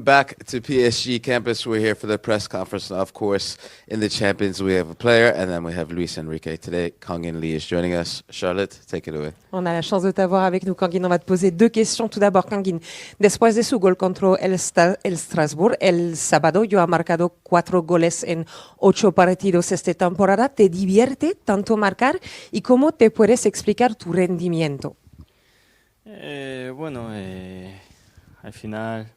Back to PSG campus. We're here for the press conference. Now, of course, in the Champions, we have a player, and then we have Luis Enrique. Today, Kangin Lee is joining us. Charlotte, take it away. On a la chance de t'avoir avec nous, Kangin. On va te poser deux questions. Tout d'abord, Kangin, después de su gol contra el Strasbourg el sábado, yo ha marcado 4 goles en 8 partidos esta temporada. ¿Te divierte tanto marcar? ¿Y cómo te puedes explicar tu rendimiento? Al final,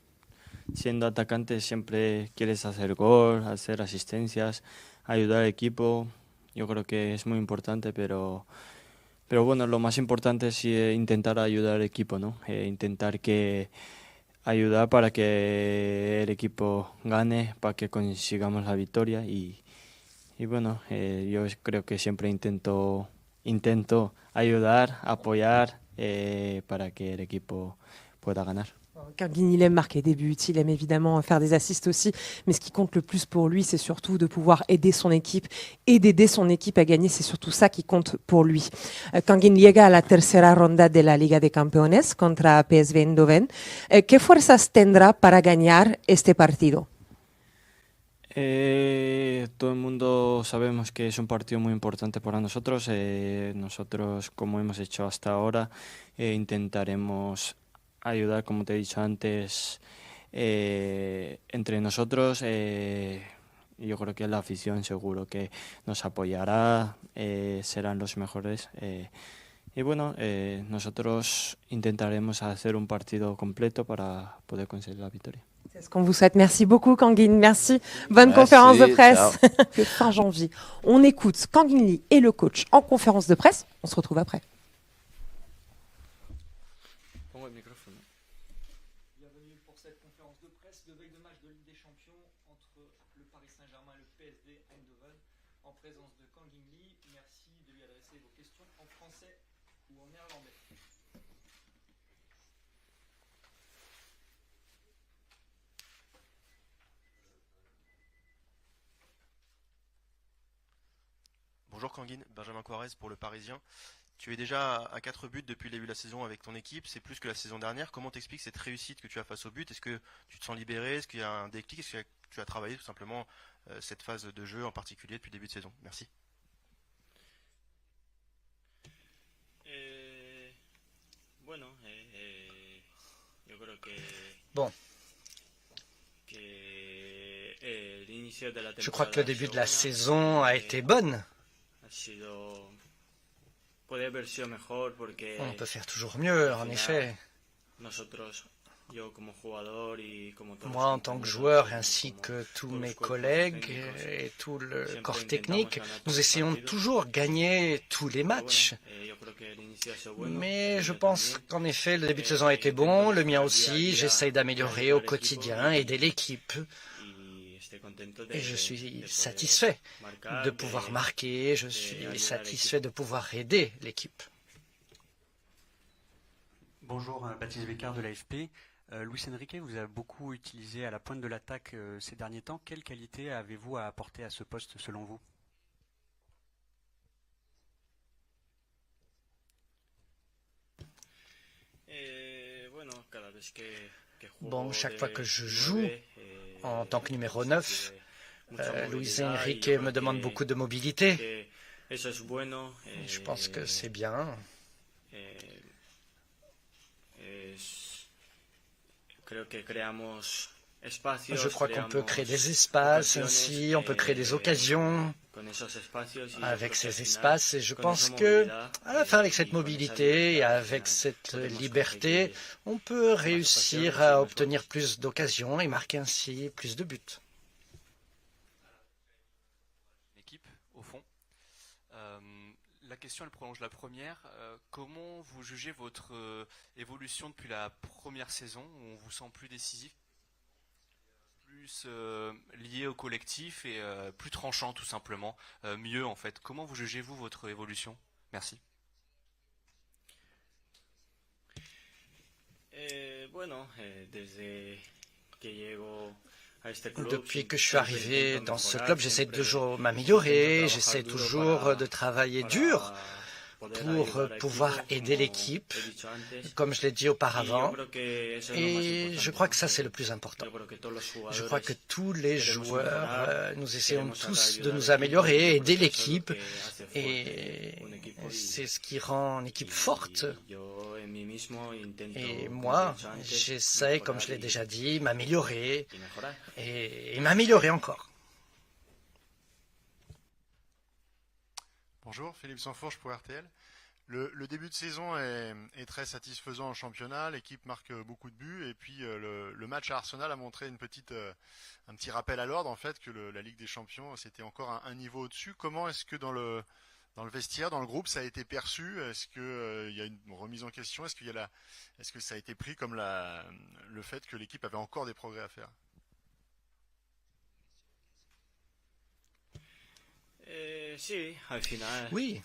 siendo atacante siempre quieres hacer gol, hacer asistencias, ayudar al equipo. Yo creo que es muy importante, pero bueno, lo más importante es intentar ayudar al equipo, ¿no? Ayudar para que el equipo gane, para que consigamos la victoria y bueno, yo creo que siempre intento ayudar, apoyar para que el equipo pueda ganar. Kangin, il aime marquer des buts, il aime évidemment faire des assists aussi, mais ce qui compte le plus pour lui, c'est surtout de pouvoir aider son équipe et d'aider son équipe à gagner, c'est surtout ça qui compte pour lui. Kangin llega a la tercera ronda de la Liga de Campeones contra PSV Eindhoven. ¿Qué fuerzas tendrá para ganar este partido? Todo el mundo sabemos que es un partido muy importante para nosotros. Nosotros, como hemos hecho hasta ahora, intentaremos ayudar, como te he dicho antes, entre nosotros. Yo creo que la afición seguro que nos apoyará, serán los mejores. Y bueno, nosotros intentaremos hacer un partido completo para poder conseguir la victoria. C'est ce qu'on vous souhaite. Merci beaucoup, Kangin. Merci. Bonne Merci, conférence de presse. ciao. Fin janvier. On écoute Kangin Lee et le coach en conférence de presse. On se retrouve après. Bienvenue pour cette conférence de presse de veille de match de Ligue des Champions entre le Paris Saint-Germain et le PSV Eindhoven en présence de Kangin Lee. Merci de lui adresser vos questions en français ou en néerlandais. Bonjour Kangin, Benjamin Quarez pour Le Parisien. Tu es déjà à 4 buts depuis le début de la saison avec ton équipe, c'est plus que la saison dernière. Comment t'expliques cette réussite que tu as face au but? Est-ce que tu te sens libéré? Est-ce qu'il y a un déclic? Est-ce que tu as travaillé tout simplement cette phase de jeu en particulier depuis le début de saison? Merci. Bon, je crois que le début de la saison a été bonne. On peut faire toujours mieux, en effet. Moi, en tant que joueur, ainsi que tous mes collègues et tout le corps technique, nous essayons de toujours gagner tous les matchs. Mais je pense qu'en effet, le début de saison a été bon, le mien aussi. J'essaye d'améliorer au quotidien, aider l'équipe. Et je suis satisfait de pouvoir marquer, je suis satisfait de pouvoir aider l'équipe. Bonjour, Baptiste Vécard de l'AFP. Luis Enrique vous a beaucoup utilisé à la pointe de l'attaque ces derniers temps. Quelle qualité avez-vous à apporter à ce poste selon vous? Bon, chaque fois que je joue en tant que numéro 9, Luis Enrique me demande beaucoup de mobilité. Je pense que c'est bien. Je crois qu'on peut créer des espaces, ainsi on peut créer des occasions avec ces espaces. Et je pense que, à la fin, avec cette mobilité et avec cette liberté, on peut réussir à obtenir plus d'occasions et marquer ainsi plus de buts. Équipe, au fond. La question, elle prolonge la première. Comment vous jugez votre évolution depuis la première saison où on vous sent plus décisif, plus lié au collectif et plus tranchant tout simplement, mieux en fait? Comment vous jugez-vous votre évolution? Merci. Depuis que je suis arrivé dans ce club, j'essaie de toujours m'améliorer, j'essaie toujours de travailler dur pour pouvoir aider l'équipe, comme je l'ai dit auparavant. Et je crois que ça, c'est le plus important. Je crois que tous les joueurs, nous essayons tous de nous améliorer, aider l'équipe. Et c'est ce qui rend une équipe forte. Et moi, j'essaie, comme je l'ai déjà dit, m'améliorer et m'améliorer encore. Bonjour, Philippe Sanfourche pour RTL. Le début de saison est très satisfaisant en championnat, l'équipe marque beaucoup de buts et puis le match à Arsenal a montré un petit rappel à l'ordre en fait que la Ligue des Champions c'était encore un niveau au-dessus. Comment est-ce que dans le vestiaire, dans le groupe, ça a été perçu? Est-ce que y a une remise en question? Est-ce que ça a été pris comme le fait que l'équipe avait encore des progrès à faire? Oui.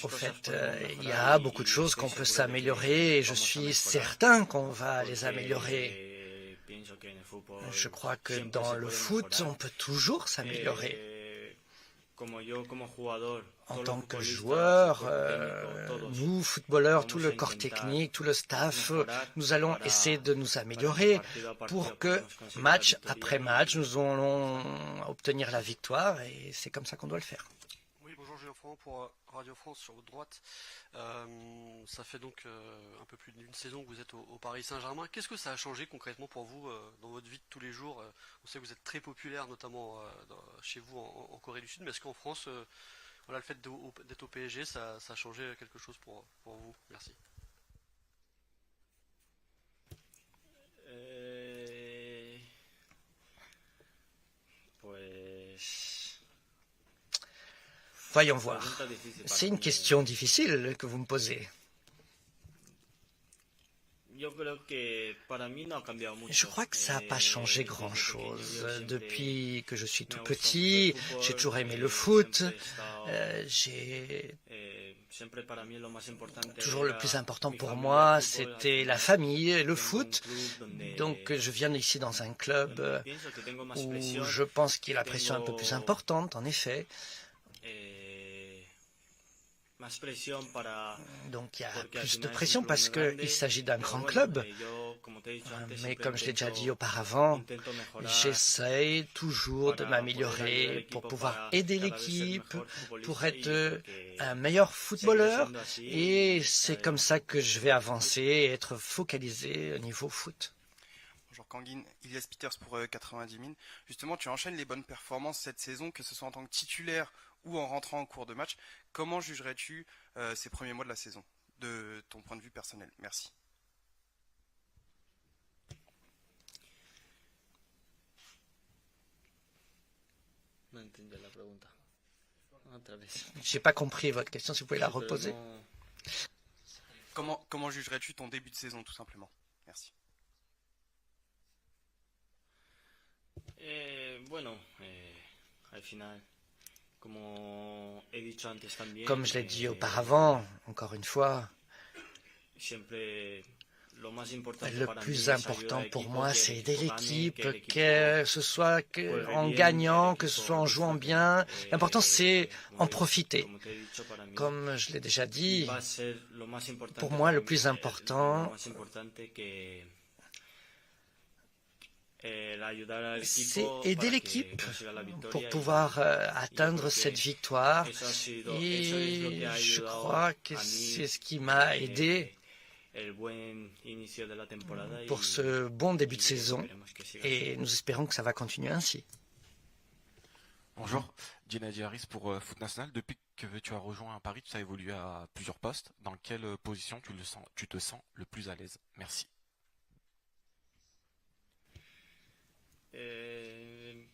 Au fait, il y a beaucoup de choses qu'on peut s'améliorer et je suis certain qu'on va les améliorer. Je crois que dans le foot, on peut toujours s'améliorer. En tant que joueur, nous, footballeurs, tout le corps technique, tout le staff, nous allons essayer de nous améliorer pour que, match après match, nous allons obtenir la victoire et c'est comme ça qu'on doit le faire. Oui, bonjour, Geoffroy pour Radio France sur votre droite. Ça fait donc un peu plus d'une saison que vous êtes au Paris Saint-Germain. Qu'est-ce que ça a changé concrètement pour vous dans votre vie de tous les jours? On sait que vous êtes très populaire, notamment chez vous en Corée du Sud, mais est-ce qu'en France, voilà, le fait d'être au PSG, ça a changé quelque chose pour vous? Merci. Voyons voir. C'est une question difficile que vous me posez. Je crois que ça n'a pas changé grand-chose. Depuis que je suis tout petit, j'ai toujours aimé le foot. Toujours le plus important pour moi, c'était la famille et le foot. Donc je viens ici dans un club où je pense qu'il y a la pression un peu plus importante, en effet. Donc il y a plus de pression parce qu'il s'agit d'un grand club. Mais comme je l'ai déjà dit auparavant, j'essaye toujours de m'améliorer pour pouvoir aider l'équipe, pour être un meilleur footballeur. Et c'est comme ça que je vais avancer et être focalisé au niveau foot. Bonjour Kangin, Ilias Peters pour 90 000. Justement, tu enchaînes les bonnes performances cette saison, que ce soit en tant que titulaire ou en rentrant en cours de match. Comment jugerais-tu ces premiers mois de la saison, de ton point de vue personnel? Merci. J'ai pas compris votre question, si vous pouvez la reposer. Comment jugerais-tu ton début de saison, tout simplement? Merci. Comme je l'ai dit auparavant, encore une fois, le plus important pour moi, c'est aider l'équipe, que ce soit en gagnant, que ce soit en jouant bien. L'important, c'est en profiter. Comme je l'ai déjà dit, pour moi, le plus important, c'est aider l'équipe pour pouvoir atteindre cette victoire. Et je crois que c'est ce qui m'a aidé pour ce bon début de saison. Et nous espérons que ça va continuer ainsi. Bonjour, Gennady Harris pour Foot National. Depuis que tu as rejoint Paris, tu as évolué à plusieurs postes. Dans quelle position tu te sens le plus à l'aise? Merci. Le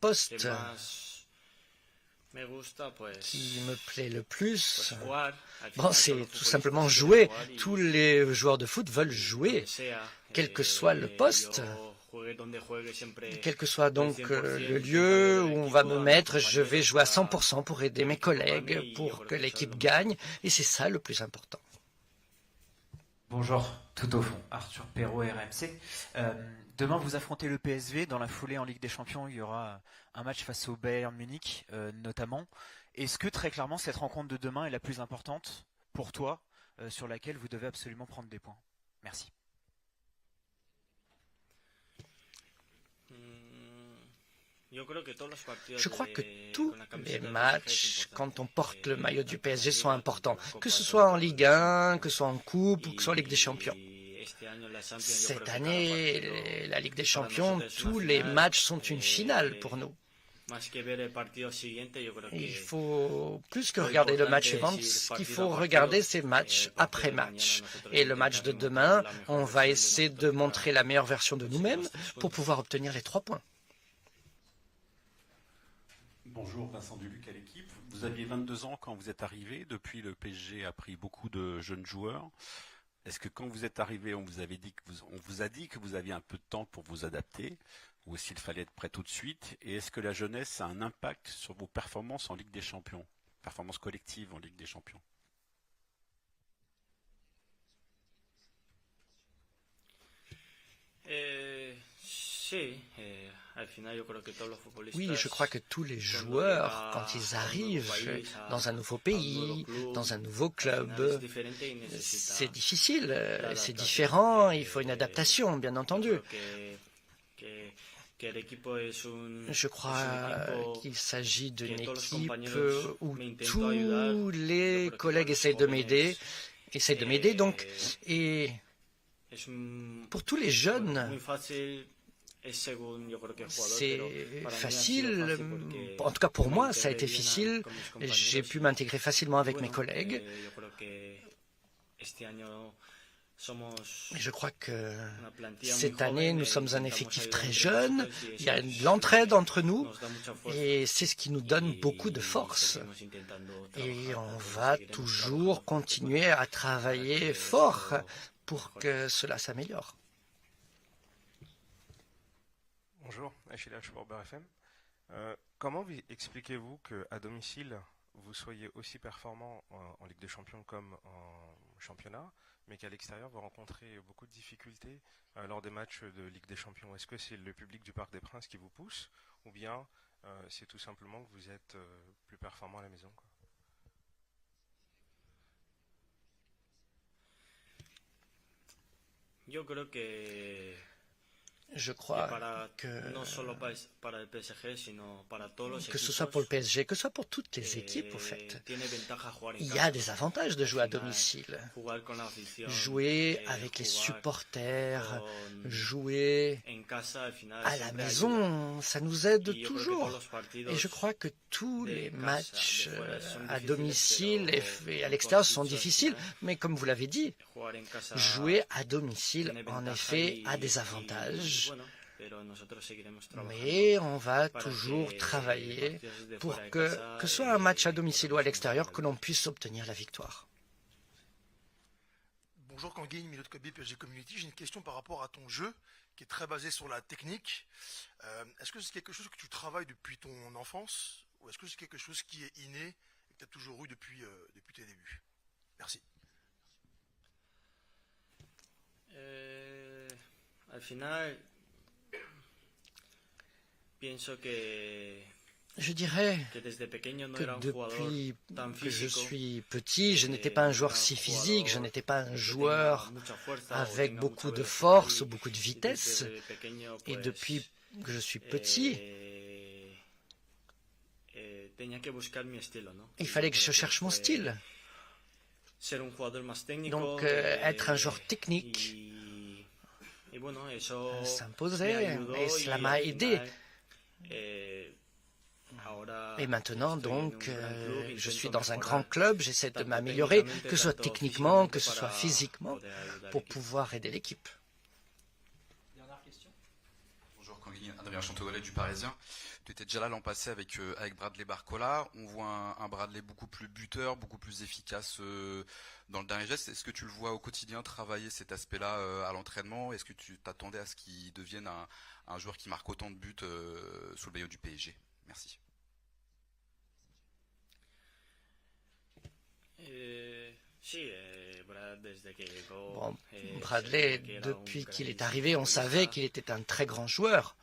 poste qui me plaît le plus, c'est tout simplement jouer. Tous les joueurs de foot veulent jouer, quel que soit le poste, quel que soit donc le lieu où on va me mettre, je vais jouer à 100% pour aider mes collègues, pour que l'équipe gagne, et c'est ça le plus important. Bonjour, tout au fond, Arthur Perrault, RMC. Demain, vous affrontez le PSV. Dans la foulée en Ligue des Champions, il y aura un match face au Bayern Munich, notamment. Est-ce que très clairement, cette rencontre de demain est la plus importante pour toi, sur laquelle vous devez absolument prendre des points? Merci. Je crois que tous les matchs, quand on porte le maillot du PSG, sont importants. Que ce soit en Ligue 1, que ce soit en Coupe ou que ce soit en Ligue des Champions. Cette année, la Ligue des Champions, tous les matchs sont une finale pour nous. Il faut plus que regarder le match suivant, ce qu'il faut regarder, c'est match après match. Et le match de demain, on va essayer de montrer la meilleure version de nous-mêmes pour pouvoir obtenir les 3 points. Bonjour, Vincent Duluc à l'équipe. Vous aviez 22 ans quand vous êtes arrivé. Depuis, le PSG a pris beaucoup de jeunes joueurs. Est-ce que quand vous êtes arrivé, on vous a dit que vous aviez un peu de temps pour vous adapter, ou est-ce qu'il fallait être prêt tout de suite? Et est-ce que la jeunesse a un impact sur vos performances en Ligue des Champions, performances collectives en Ligue des Champions? Oui, je crois que tous les joueurs, quand ils arrivent dans un nouveau pays, dans un nouveau club, c'est difficile, c'est différent, il faut une adaptation, bien entendu. Je crois qu'il s'agit d'une équipe où tous les collègues essayent de m'aider, donc, et pour tous les jeunes, c'est facile, en tout cas pour moi ça a été facile, j'ai pu m'intégrer facilement avec mes collègues. Je crois que cette année nous sommes un effectif très jeune, il y a de l'entraide entre nous et c'est ce qui nous donne beaucoup de force. Et on va toujours continuer à travailler fort pour que cela s'améliore. Bonjour, Achille H pour BRFM. Comment expliquez-vous qu'à domicile, vous soyez aussi performant en Ligue des Champions comme en championnat, mais qu'à l'extérieur, vous rencontrez beaucoup de difficultés lors des matchs de Ligue des Champions? Est-ce que c'est le public du Parc des Princes qui vous pousse, ou bien c'est tout simplement que vous êtes plus performant à la maison, quoi? Je crois que ce soit pour le PSG, que ce soit pour toutes les équipes, au fait, il y a des avantages de jouer à domicile. Jouer avec les supporters, jouer à la maison, ça nous aide toujours. Et je crois que tous les matchs à domicile et à l'extérieur sont difficiles, mais comme vous l'avez dit, jouer à domicile, en effet, a des avantages. Mais on va toujours travailler pour que ce soit un match à domicile ou à l'extérieur, que l'on puisse obtenir la victoire. Bonjour Kanguin, milieu de Kobe, PSG Community. J'ai une question par rapport à ton jeu, qui est très basé sur la technique. Est-ce que c'est quelque chose que tu travailles depuis ton enfance, ou est-ce que c'est quelque chose qui est inné et que tu as toujours eu depuis tes débuts? Merci. Al final, je dirais que depuis que je suis petit, je n'étais pas un joueur si physique, je n'étais pas un joueur avec beaucoup de force ou beaucoup de vitesse. Et depuis que je suis petit, il fallait que je cherche mon style. Donc être un joueur technique s'imposait et cela m'a aidé. Et maintenant, donc, je suis dans un grand club, j'essaie de m'améliorer, que ce soit techniquement, que ce soit physiquement, pour pouvoir aider l'équipe. Bonjour Kanguin, Adrien Chantogolet du Parisien. Tu étais déjà là l'an passé avec Bradley Barcola. On voit un Bradley beaucoup plus buteur, beaucoup plus efficace dans le dernier geste. Est-ce que tu le vois au quotidien travailler cet aspect-là à l'entraînement? Est-ce que tu t'attendais à ce qu'il devienne un joueur qui marque autant de buts sous le maillot du PSG? Merci. Bon, Bradley, depuis qu'il est arrivé, on savait qu'il était un très grand joueur.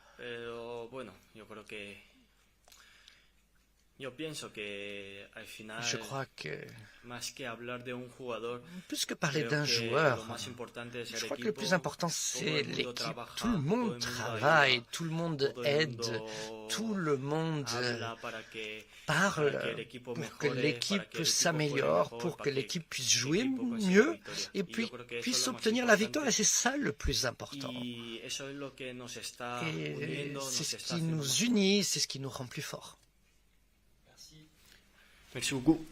Je crois que, plus que parler d'un joueur, je crois que le plus important c'est l'équipe. Tout le monde travaille, tout le monde aide, tout le monde parle pour que l'équipe s'améliore, pour que l'équipe puisse jouer mieux et puis puisse obtenir la victoire. Et c'est ça le plus important. Et c'est ce qui nous unit, c'est ce qui nous rend plus forts. Merci beaucoup.